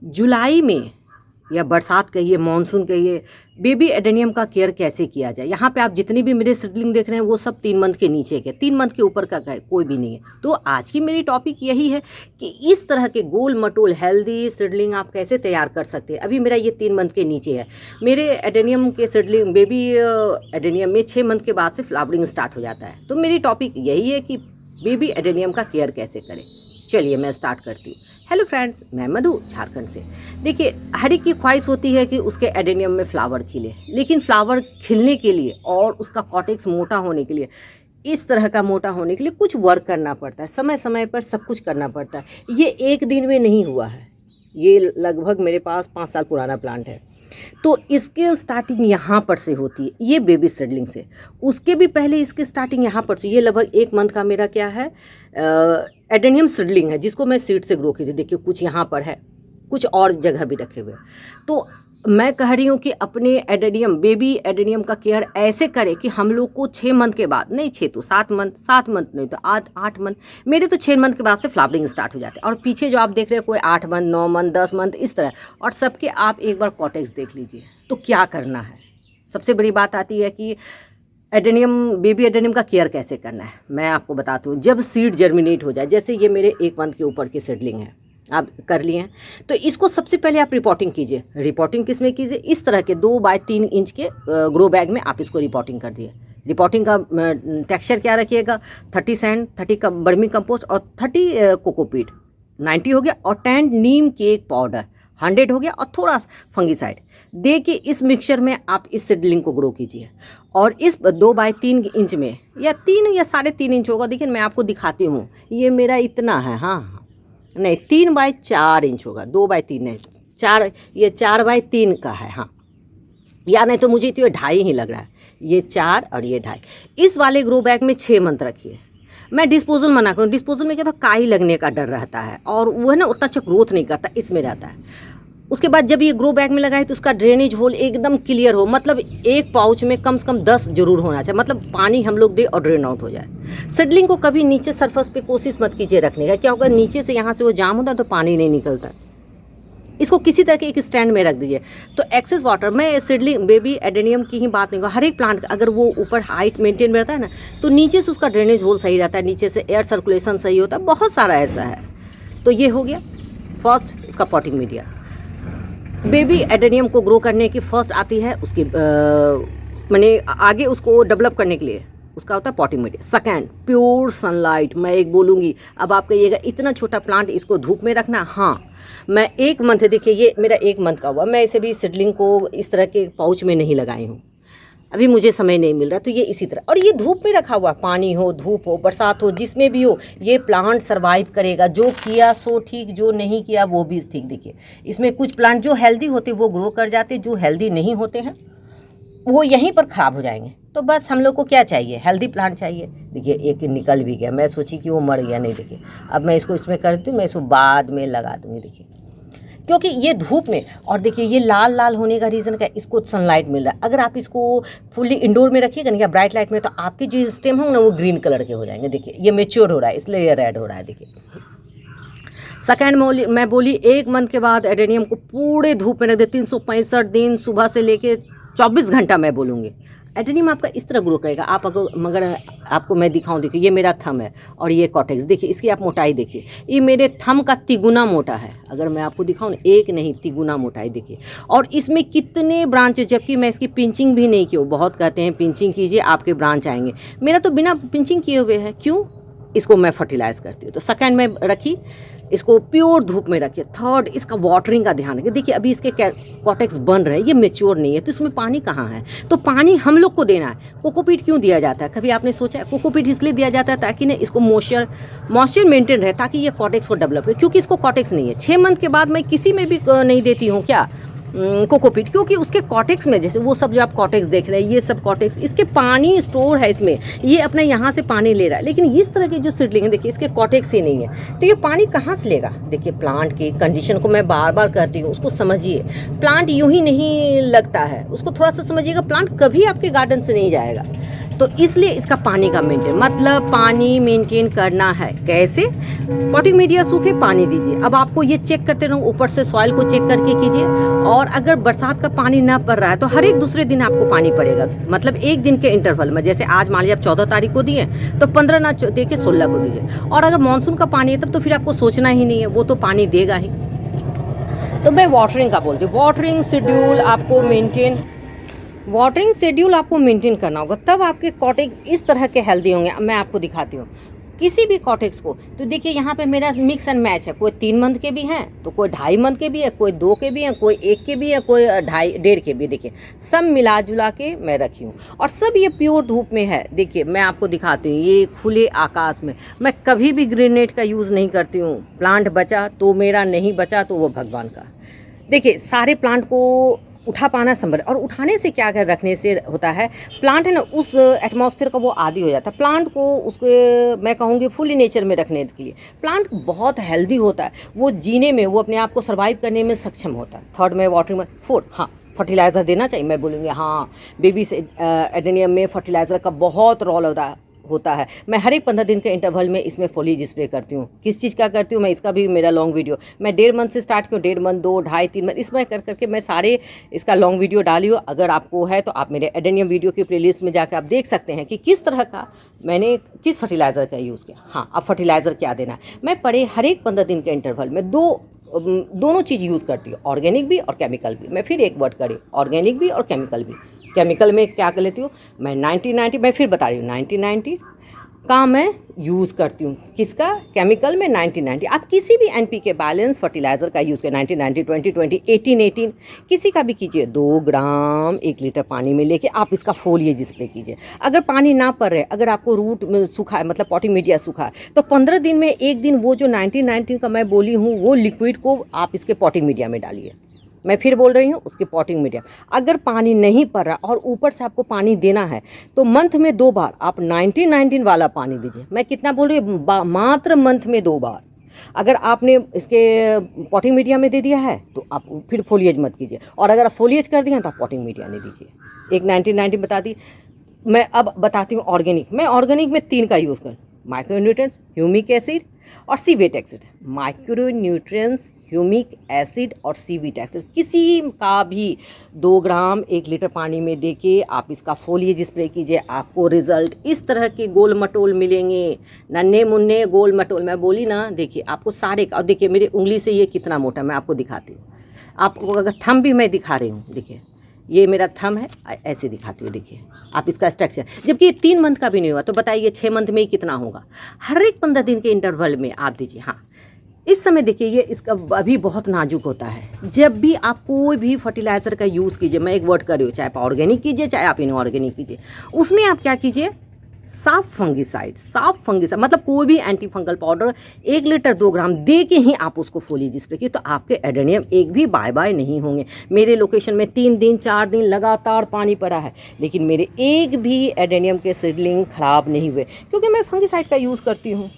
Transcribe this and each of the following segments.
जुलाई में या बरसात कहिए, मानसून कहिए, बेबी एडेनियम का केयर कैसे किया जाए। यहाँ पे आप जितनी भी मेरे सीडलिंग देख रहे हैं वो सब 3 मंथ के नीचे के, 3 मंथ के ऊपर का कोई भी नहीं है। तो आज की मेरी टॉपिक यही है कि इस तरह के गोल मटोल हेल्दी सीडलिंग आप कैसे तैयार कर सकते हैं। अभी मेरा ये 3 मंथ के नीचे है। मेरे एडेनियम के सीडलिंग बेबी एडेनियम में 6 मंथ के बाद से फ्लावरिंग स्टार्ट हो जाता है। तो मेरी टॉपिक यही है कि बेबी एडेनियम का केयर कैसे करें। चलिए मैं स्टार्ट करती हूँ। हेलो फ्रेंड्स, मैं मधु झारखंड से। देखिए, हर एक की ख्वाहिश होती है कि उसके एडेनियम में फ्लावर खिले, लेकिन फ्लावर खिलने के लिए और उसका कॉटेक्स मोटा होने के लिए, इस तरह का मोटा होने के लिए कुछ वर्क करना पड़ता है, समय समय पर सब कुछ करना पड़ता है। ये एक दिन में नहीं हुआ है। ये लगभग मेरे पास 5 साल पुराना प्लांट है। तो इसके स्टार्टिंग यहाँ पर से होती है, ये बेबी सीडलिंग से। उसके भी पहले इसकी स्टार्टिंग यहाँ पर से, ये लगभग 1 मंथ का मेरा क्या है एडेनियम सीडलिंग है, जिसको मैं सीड से ग्रो की थी। देखिए कुछ यहाँ पर है, कुछ और जगह भी रखे हुए। तो मैं कह रही हूँ कि अपने एडेनियम बेबी एडेनियम का केयर ऐसे करें कि हम लोग को 6 मंथ के बाद, नहीं 6 तो 7 मंथ, 7 मंथ नहीं तो 8 मंथ, मेरे तो 6 मंथ के बाद से फ्लावरिंग स्टार्ट हो जाते हैं। और पीछे जो आप देख रहे हैं कोई 8 मंथ, 9 मंथ, 10 मंथ इस तरह, और सबके आप एक बार कॉटेक्स देख लीजिए। तो क्या करना है, सबसे बड़ी बात आती है कि एडेनियम बेबी एडेनियम का केयर कैसे करना है। मैं आपको बताती हूँ। जब सीड जर्मिनेट हो जाए, जैसे ये मेरे 1 मंथ के ऊपर की सीडलिंग है, आप कर लिए हैं, तो इसको सबसे पहले आप रिपोर्टिंग कीजिए। रिपोर्टिंग किस में कीजिए, इस तरह के 2 बाय 3 इंच के ग्रो बैग में आप इसको रिपोर्टिंग कर दिए। रिपोर्टिंग का टेक्सचर क्या रखिएगा, 30 सैंड, 30 का बर्मी कंपोस्ट और 30 कोकोपीट, 90 हो गया, और 10 नीम केक पाउडर 100 हो गया, और थोड़ा फंगीसाइड दे के इस मिक्सचर में आप इस सीडलिंग को ग्रो कीजिए। और इस 2 बाय 3 इंच में, या 3 या 3.5 इंच होगा, देखिए मैं आपको दिखाती हूँ, ये मेरा इतना है, हाँ नहीं 3 बाय 4 इंच होगा, 2 बाय 3 नहीं 4, ये 4 बाय 3 का है, हाँ, या नहीं तो मुझे तो ये 2.5 ही लग रहा है, ये 4 और ये 2.5। इस वाले ग्रो बैग में 6 मंथ रखिए। मैं डिस्पोजल मना करूँ, डिस्पोजल में क्या था, काई लगने का डर रहता है, और वो है ना उतना अच्छा ग्रोथ नहीं करता, इसमें रहता है। उसके बाद जब ये ग्रो बैग में लगाए तो उसका ड्रेनेज होल एकदम क्लियर हो, मतलब एक पाउच में कम से कम 10 जरूर होना चाहिए, मतलब पानी हम लोग दे और ड्रेन आउट हो जाए। सीडलिंग को कभी नीचे सरफेस पे कोशिश मत कीजिए रखने का, क्या होगा नीचे से यहाँ से वो जाम होता है तो पानी नहीं निकलता। इसको किसी तरह के एक स्टैंड में रख दीजिए। तो एक्सेस वाटर, मैं सीडलिंग बेबी एडेनियम की ही बात नहीं करूँ, हर एक प्लांट अगर वो ऊपर हाइट मेंटेन में रहता है ना, तो नीचे से उसका ड्रेनेज होल सही रहता है, नीचे से एयर सर्कुलेशन सही होता है, बहुत सारा ऐसा है। तो ये हो गया फर्स्ट उसका पॉटिंग मीडिया। बेबी एडेनियम को ग्रो करने की फर्स्ट आती है उसकी मैंने आगे उसको डेवलप करने के लिए उसका होता है potting media. Second, pure sunlight. मैं एक बोलूँगी, अब आप कहिएगा इतना छोटा प्लांट इसको धूप में रखना, हाँ मैं 1 मंथ, देखिए ये मेरा 1 मंथ का हुआ, मैं इसे भी सीडलिंग को इस तरह के पाउच में नहीं लगाई हूँ, अभी मुझे समय नहीं मिल रहा, तो ये इसी तरह, और ये धूप में रखा हुआ, पानी हो, धूप हो, बरसात हो, जिसमें भी हो ये प्लांट सरवाइव करेगा। जो किया सो ठीक, जो नहीं किया वो भी ठीक। देखिए इसमें कुछ प्लांट जो हेल्दी होते वो ग्रो कर जाते, जो हेल्दी नहीं होते हैं वो यहीं पर ख़राब हो जाएंगे। तो बस हम लोग को क्या चाहिए, हेल्दी प्लांट चाहिए। देखिए एक निकल भी गया, मैं सोची कि वो मर गया, नहीं देखिए अब मैं इसको इसमें करती हूँ, मैं इसको बाद में लगा दूँगी। देखिए क्योंकि ये धूप में, और देखिए ये लाल लाल होने का रीज़न क्या है, इसको सनलाइट मिल रहा है। अगर आप इसको फुल्ली इंडोर में रखिएगा ना या ब्राइट लाइट में, तो आपके जो स्टेम होंगे ना वो ग्रीन कलर के हो जाएंगे। देखिए ये मैच्योर हो रहा है, इसलिए ये रेड हो रहा है। देखिए सेकेंड मैं बोली 1 मंथ के बाद एडेनियम को पूरे धूप में रख दे, 365 दिन, सुबह से लेके 24 घंटा मैं बोलूँगी। एडेनियम आपका इस तरह ग्रो करेगा। आप अगर मगर आपको मैं दिखाऊं, देखिए ये मेरा थम है और ये कॉटेक्स, देखिए इसकी आप मोटाई देखिए, ये मेरे थम का तिगुना मोटा है। अगर मैं आपको दिखाऊं ना, 1 नहीं तिगुना मोटाई देखिए। और इसमें कितने ब्रांचेस, जबकि मैं इसकी पिंचिंग भी नहीं की हूँ। बहुत कहते हैं पिंचिंग कीजिए आपके ब्रांच आएंगे, मेरा तो बिना पिंचिंग किए हुए है। क्यों? इसको मैं फर्टिलाइज करती हूँ। तो सेकेंड में रखी, इसको प्योर धूप में रखिए। थर्ड, इसका वाटरिंग का ध्यान रखिए। देखिए अभी इसके कॉटेक्स बन रहे हैं, ये मेच्योर नहीं है, तो इसमें पानी कहाँ है, तो पानी हम लोग को देना है। कोकोपीट क्यों दिया जाता है, कभी आपने सोचा है? कोकोपीट इसलिए दिया जाता है ताकि ना इसको मॉइस्चर मेंटेन रहे, ताकि ये कॉटेक्स को डेवलप करे। क्योंकि इसको कॉटेक्स नहीं है। 6 मंथ के बाद मैं किसी में भी नहीं देती हूँ क्या कोकोपीट, क्योंकि उसके कॉटेक्स में, जैसे वो सब जो आप कॉटेक्स देख रहे हैं, ये सब कॉटेक्स, इसके पानी स्टोर है इसमें, ये अपने यहाँ से पानी ले रहा है। लेकिन इस तरह के जो सीडलिंग है, देखिए इसके कॉटेक्स ही नहीं है, तो ये पानी कहाँ से लेगा? देखिए प्लांट की कंडीशन को मैं बार बार कहती हूँ, उसको समझिए। प्लांट यूं ही नहीं लगता है, उसको थोड़ा सा समझिएगा। प्लांट कभी आपके गार्डन से नहीं जाएगा। तो इसलिए इसका पानी का मेंटेन, मतलब पानी मेंटेन करना है कैसे। पॉटिंग मीडिया सूखे, पानी दीजिए। अब आपको ये चेक करते रहो, ऊपर से सॉइल को चेक करके कीजिए। और अगर बरसात का पानी ना पड़ रहा है तो हर एक दूसरे दिन आपको पानी पड़ेगा, मतलब एक दिन के इंटरवल में। जैसे आज मान लीजिए आप 14 तारीख को दिए तो 15 ना दे के 16 को दीजिए। और अगर मानसून का पानी है तब तो फिर आपको सोचना ही नहीं है, वो तो पानी देगा ही। तो मैं वाटरिंग का बोलती हूँ, वाटरिंग शेड्यूल आपको मेंटेन करना होगा, तब आपके कॉटेज इस तरह के हेल्दी होंगे। मैं आपको दिखाती हूँ किसी भी कॉटेज को। तो देखिए यहाँ पे मेरा मिक्स एंड मैच है, कोई 3 मंथ के भी हैं, तो कोई 2.5 मंथ के भी है, कोई 2 के भी हैं, कोई 1 के भी है, कोई 1.5 के भी। देखिए सब मिला जुला के मैं रखी हूँ, और सब ये प्योर धूप में है। देखिए मैं आपको दिखाती हूँ, ये खुले आकाश में। मैं कभी भी ग्रेनेड का यूज़ नहीं करती हूँ। प्लांट बचा तो मेरा, नहीं बचा तो वो भगवान का। देखिए सारे प्लांट को उठा पाना संभव, और उठाने से क्या कर रखने से होता है, प्लांट है ना उस एटमॉस्फेयर का वो आदी हो जाता है। प्लांट को उसके मैं कहूँगी फुली नेचर में रखने के लिए प्लांट बहुत हेल्दी होता है, वो जीने में, वो अपने आप को सर्वाइव करने में सक्षम होता है। थर्ड में वाटरिंग में फूड, हाँ फर्टिलाइज़र देना चाहिए। मैं बोलूँगी हाँ, बेबी से एडेनियम में फर्टिलाइज़र का बहुत रोल होता है। मैं हर एक 15 दिन के इंटरवल में इसमें फोलिएज स्प्रे करती हूँ। किस चीज़ का करती हूँ मैं, इसका भी मेरा लॉन्ग वीडियो, मैं 1.5 मंथ से स्टार्ट किया, 1.5 मंथ, 2, 2.5, 3 मंथ, इसमें कर करके मैं सारे इसका लॉन्ग वीडियो डाली हूँ। अगर आपको है तो आप मेरे एडेनियम वीडियो की प्लेलिस्ट में जाकर आप देख सकते हैं कि किस तरह का मैंने किस फर्टिलाइज़र का यूज़ किया। हाँ, अब फर्टिलाइज़र क्या देना है, मैं हर एक 15 दिन के इंटरवल में दोनों चीज़ यूज़ करती हूँ, ऑर्गेनिक भी और केमिकल भी। मैं फिर एक वर्ड करी, ऑर्गेनिक भी और केमिकल भी। केमिकल में क्या कर लेती हूँ मैं, 90-90, मैं फिर बता रही हूँ 90-90 का मैं यूज़ करती हूँ। किसका, केमिकल में 90-90। आप किसी भी NPK बैलेंस फर्टिलाइज़र का यूज़ करें, 90-90, 20-20, 18-18, किसी का भी कीजिए। 2 ग्राम 1 लीटर पानी में लेके आप इसका फोलिएज स्प्रे कीजिए। अगर पानी ना पड़ रहे, अगर आपको रूट में सूखा है, मतलब पॉटिंग मीडिया सूखा है, तो 15 दिन में एक दिन वो जो 90-90 का मैं बोली हूँ वो लिक्विड को आप इसके पॉटिंग मीडिया में डालिए। मैं फिर बोल रही हूँ उसके पॉटिंग मीडिया। अगर पानी नहीं पड़ रहा और ऊपर से आपको पानी देना है तो मंथ में 2 बार आप 90-19 वाला पानी दीजिए। मैं कितना बोल रही हूँ, मात्र मंथ में 2 बार। अगर आपने इसके पॉटिंग मीडिया में दे दिया है तो आप फिर फोलिएज मत कीजिए, और अगर आप फोलिएज कर दिए तो आप पॉटिंग मीडिया नहीं दीजिए। एक 90-90 बता दी। मैं अब बताती हूँ ऑर्गेनिक। मैं ऑर्गेनिक में 3 का यूज़ कर, माइक्रोन्यूट्रिएंट्स, ह्यूमिक एसिड और civet acid. Micronutrients, humic acid और सीवेट एसिड किसी का भी 2 ग्राम 1 लीटर पानी में देके आप इसका फोलिएज स्प्रे कीजिए। आपको रिजल्ट इस तरह के गोल मटोल मिलेंगे, नन्हे मुन्ने गोल मटोल। मैं बोली ना, देखिए आपको सारे का, और देखिए मेरी उंगली से ये कितना मोटा, मैं आपको दिखाती हूँ। आपको अगर थंब भी मैं दिखा रही हूँ, देखिए ये मेरा थंब है, ऐसे दिखाती हूँ। देखिए आप इसका स्ट्रक्चर, जबकि ये 3 मंथ का भी नहीं हुआ, तो बताइए 6 मंथ में ही कितना होगा। हर एक 15 दिन के इंटरवल में आप दीजिए। हाँ, इस समय देखिए ये इसका अभी बहुत नाजुक होता है। जब भी आप कोई भी फर्टिलाइज़र का यूज़ कीजिए, मैं एक वर्ड कर रही हूँ, चाहे आप ऑर्गेनिक कीजिए चाहे आप इनऑर्गेनिक कीजिए, उसमें आप क्या कीजिए, साफ फंगिसाइड मतलब कोई भी एंटी फंगल पाउडर 1 लीटर 2 ग्राम दे के ही आप उसको फोलिएज स्प्रे कीजिए, तो आपके एडेनियम एक भी बाय नहीं होंगे। मेरे लोकेशन में 3 दिन 4 दिन लगातार पानी पड़ा है, लेकिन मेरे एक भी एडेनियम के सीडलिंग खराब नहीं हुए, क्योंकि मैं फंगिसाइड का यूज़ करती हूँ।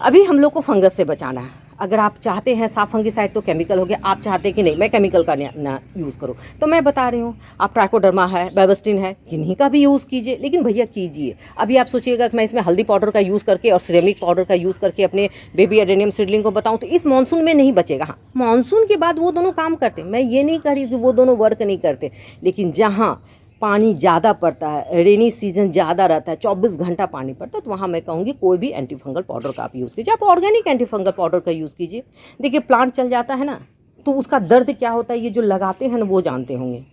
अभी हम लोग को फंगस से बचाना है। अगर आप चाहते हैं साफ फंगिसाइड तो केमिकल हो गया, आप चाहते हैं कि नहीं मैं केमिकल का ना यूज़ करूं, तो मैं बता रही हूं आप ट्राइकोडर्मा है, बेबस्टिन है, किन्हीं का भी यूज़ कीजिए, लेकिन भैया कीजिए। अभी आप सोचिएगा कि मैं इसमें हल्दी पाउडर का यूज़ करके और सिरेमिक पाउडर का यूज़ करके अपने बेबी एडेनियम सीडलिंग को बताऊँ तो इस मानसून में नहीं बचेगा। हाँ, मानसून के बाद वो दोनों काम करते, मैं ये नहीं कह रही कि वो दोनों वर्क नहीं करते, लेकिन जहाँ पानी ज़्यादा पड़ता है, रेनी सीजन ज़्यादा रहता है, 24 घंटा पानी पड़ता है, तो वहाँ मैं कहूँगी कोई भी एंटी फंगल पाउडर का आप यूज़ कीजिए। आप ऑर्गेनिक एंटी फंगल पाउडर का यूज़ कीजिए। देखिए प्लांट चल जाता है ना, तो उसका दर्द क्या होता है ये जो लगाते हैं ना वो जानते होंगे।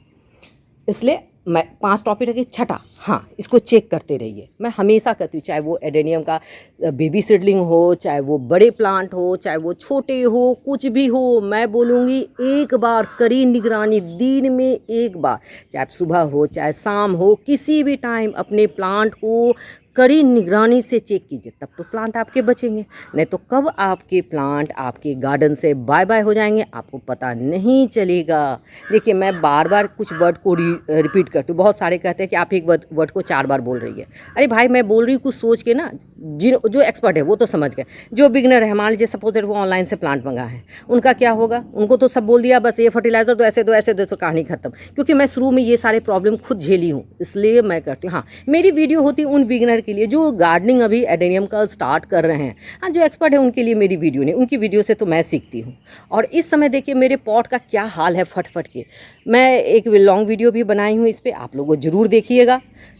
इसलिए मैं 5 टॉपिक रखी। छठा, हाँ इसको चेक करते रहिए। मैं हमेशा कहती हूँ, चाहे वो एडेनियम का बेबी सीडलिंग हो, चाहे वो बड़े प्लांट हो, चाहे वो छोटे हो, कुछ भी हो, मैं बोलूँगी एक बार करी निगरानी, दिन में एक बार, चाहे सुबह हो चाहे शाम हो, किसी भी टाइम अपने प्लांट को कड़ी निगरानी से चेक कीजिए, तब तो प्लांट आपके बचेंगे, नहीं तो कब आपके प्लांट आपके गार्डन से बाय बाय हो जाएंगे आपको पता नहीं चलेगा। देखिए मैं बार बार कुछ वर्ड को रिपीट करती हूँ। बहुत सारे कहते हैं कि आप एक वर्ड को 4 बार बोल रही है। अरे भाई मैं बोल रही हूँ कुछ सोच के ना, जो एक्सपर्ट है वो तो समझ गए, जो बिगनर है मान लीजिए सपोज वो ऑनलाइन से प्लांट मंगा है, उनका क्या होगा, उनको तो सब बोल दिया बस ये फर्टिलाइज़र दो ऐसे दो ऐसे दो तो कहानी खत्म। क्योंकि मैं शुरू में ये सारे प्रॉब्लम खुद झेली हूँ, इसलिए मैं करती हूँ। हाँ मेरी वीडियो होती है उन बिगनर के लिए जो गार्डनिंग अभी एडेनियम का स्टार्ट कर रहे हैं। हाँ जो एक्सपर्ट है उनके लिए मेरी वीडियो नहीं, उनकी वीडियो से तो मैं सीखती हूँ। और इस समय देखिए मेरे पॉट का क्या हाल है, फट फट के। मैं एक लॉन्ग वीडियो भी बनाई हूँ इस पर, आप लोगों जरूर देखिएगा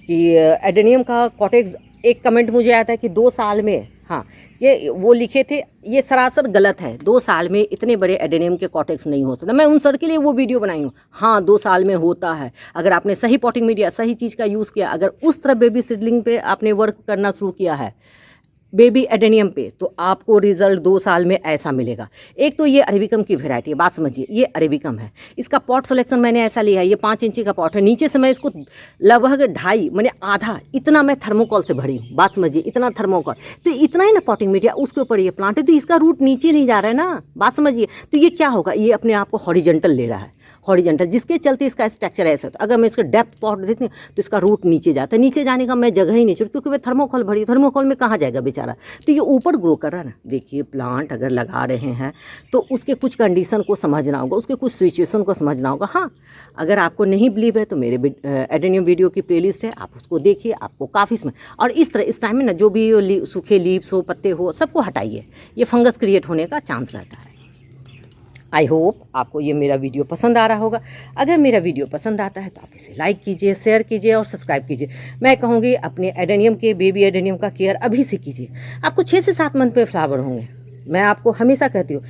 कि एडेनियम का कॉटेक्स। एक कमेंट मुझे आया था कि 2 साल में, हाँ ये वो लिखे थे, ये सरासर गलत है। 2 साल में इतने बड़े एडेनियम के कॉटेक्स नहीं हो सकता। मैं उन सर के लिए वो वीडियो बनाई हूँ। हाँ 2 साल में होता है, अगर आपने सही पॉटिंग मीडिया सही चीज़ का यूज़ किया, अगर उस तरह बेबी सीडलिंग पे आपने वर्क करना शुरू किया है बेबी एडेनियम पे, तो आपको रिजल्ट 2 साल में ऐसा मिलेगा। एक तो ये अरेबिकम की वेराइटी है, बात समझिए, ये अरेबिकम है। इसका पॉट सिलेक्शन मैंने ऐसा लिया है, ये 5 इंची का पॉट है, नीचे से मैं इसको लगभग 2.5 मैंने आधा इतना मैं थर्मोकॉल से भरी हूँ। बात समझिए, इतना थर्मोकॉल, तो इतना ही ना पॉटिंग मीडिया, उसके ऊपर ये प्लांट है, तो इसका रूट नीचे नहीं जा रहा है ना। बात समझिए, तो ये क्या होगा, ये अपने आप को हॉरिजेंटल ले रहा है, हॉरिजेंटल, जिसके चलते इसका स्ट्रक्चर ऐसा होता है। अगर मैं इसका डेप्थ पॉट देखती हूँ तो इसका रूट नीचे जाता है, नीचे जाने का मैं जगह ही नहीं छोड़, क्योंकि मैं थर्मोकॉल भरी, थर्मोकॉल में कहाँ जाएगा बेचारा, तो ये ऊपर ग्रो कर रहा है ना। देखिए प्लांट अगर लगा रहे हैं तो उसके कुछ कंडीशन को समझना होगा, उसके कुछ सिचुएशन को समझना होगा। हाँ अगर आपको नहीं बिलीव है तो मेरे एडेनियम वीडियो की प्लेलिस्ट है, आप उसको देखिए, आपको काफ़ी इसमें। और इस तरह इस टाइम में ना जो भी सूखे लीव्स हो, पत्ते हो, सबको हटाइए, ये फंगस क्रिएट होने का चांस रहता है। आई होप आपको ये मेरा वीडियो पसंद आ रहा होगा। अगर मेरा वीडियो पसंद आता है तो आप इसे लाइक कीजिए, शेयर कीजिए और सब्सक्राइब कीजिए। मैं कहूँगी अपने एडेनियम के, बेबी एडेनियम का केयर अभी से कीजिए, आपको 6 से 7 मंथ में फ्लावर होंगे। मैं आपको हमेशा कहती हूँ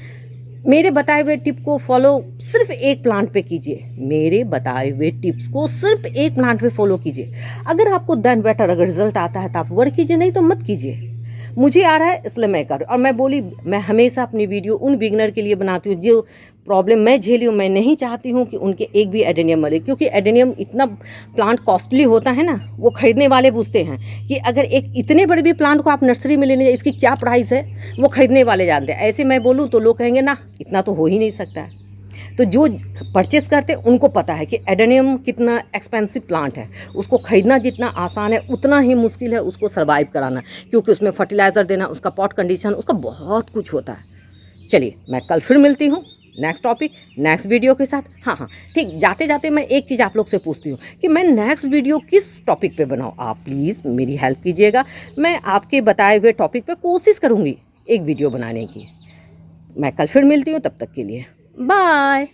मेरे बताए हुए टिप को फॉलो सिर्फ एक प्लांट पे कीजिए, मेरे बताए हुए टिप्स को सिर्फ एक प्लांट पे फॉलो कीजिए। अगर आपको देन बेटर अगर रिजल्ट आता है तो आप वर्क कीजिए, नहीं तो मत कीजिए। मुझे आ रहा है इसलिए मैं कर रही हूँ। और मैं बोली मैं हमेशा अपनी वीडियो उन बिगनर के लिए बनाती हूँ जो प्रॉब्लम मैं झेली हूँ। मैं नहीं चाहती हूँ कि उनके एक भी एडेनियम मरे, क्योंकि एडेनियम इतना प्लांट कॉस्टली होता है ना, वो खरीदने वाले पूछते हैं कि अगर एक इतने बड़े भी प्लांट को आप नर्सरी में लेने जाए इसकी क्या प्राइस है, वो खरीदने वाले जानते हैं। ऐसे मैं बोलूँ तो लोग कहेंगे ना इतना तो हो ही नहीं सकता है। तो जो परचेस करते हैं उनको पता है कि एडेनियम कितना एक्सपेंसिव प्लांट है, उसको खरीदना जितना आसान है उतना ही मुश्किल है उसको सर्वाइव कराना, क्योंकि उसमें फर्टिलाइज़र देना, उसका पॉट कंडीशन, उसका बहुत कुछ होता है। चलिए मैं कल फिर मिलती हूँ नेक्स्ट टॉपिक, नेक्स्ट वीडियो के साथ। हाँ ठीक, जाते जाते मैं एक चीज़ आप लोग से पूछती हूँ कि मैं नेक्स्ट वीडियो किस टॉपिक पे बनाऊँ। आप प्लीज़ मेरी हेल्प कीजिएगा, मैं आपके बताए हुए टॉपिक पे कोशिश करूँगी एक वीडियो बनाने की। मैं कल फिर मिलती हूँ, तब तक के लिए बाय।